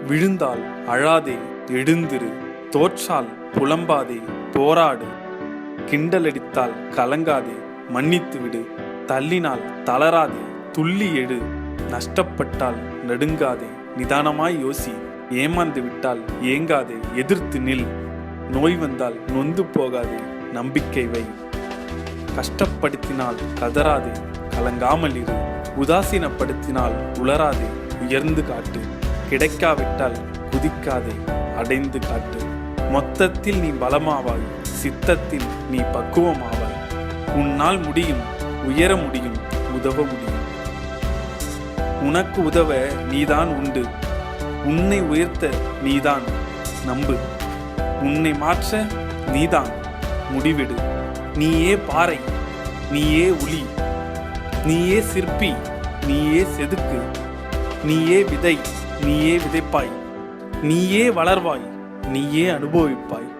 விழுந்தால் அழாதே, எழுந்திரு. தோற்றால் புலம்பாதே, போராடு. கிண்டலடித்தால் கலங்காதே, மன்னித்து விடு. தள்ளினால் தளராதே, துள்ளி எழு. நஷ்டப்பட்டால் நடுங்காதே, நிதானமாய் யோசி. ஏமாந்து விட்டால் ஏங்காதே, எதிர்த்து நில். நோய் வந்தால் நொந்து போகாதே, நம்பிக்கை வை. கஷ்டப்படுத்தினால் கதறாதே, கலங்காமல் இரு. உதாசீனப்படுத்தினால் உளராதே, உயர்ந்து காட்டு. கிடைக்காவிட்டால் குதிக்காதே, அடைந்து காட்டு. மொத்தத்தில் நீ பலமாவாய், சித்தத்தில் நீ பக்குவமாவாய். உன்னால் முடியும், உயர முடியும், உதவ முடியும். உனக்கு உதவ நீதான் உண்டு. உன்னை உயர்த்த நீதான், நம்பு. உன்னை மாற்ற நீதான், முடிவிடு. நீயே பாறை, நீயே உளி. நீயே சிற்பி, நீயே செதுக்கு. நீயே விதை, நீயே விதைப்பாய். நீயே வளர்வாய், நீயே அனுபவிப்பாய்.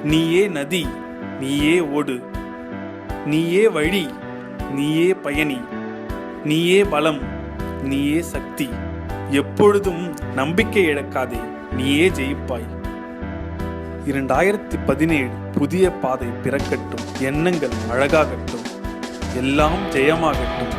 நீயே நதி, நீயே ஓடு. நீயே வழி, நீயே பயணி. நீயே பலம், நீயே சக்தி. எப்பொழுதும் நம்பிக்கை இழக்காதே, நீயே ஜெயிப்பாய். 2017 புதிய பாதை பிறக்கட்டும். எண்ணங்கள் அழகாகட்டும். எல்லாம் ஜெயமாகட்டும்.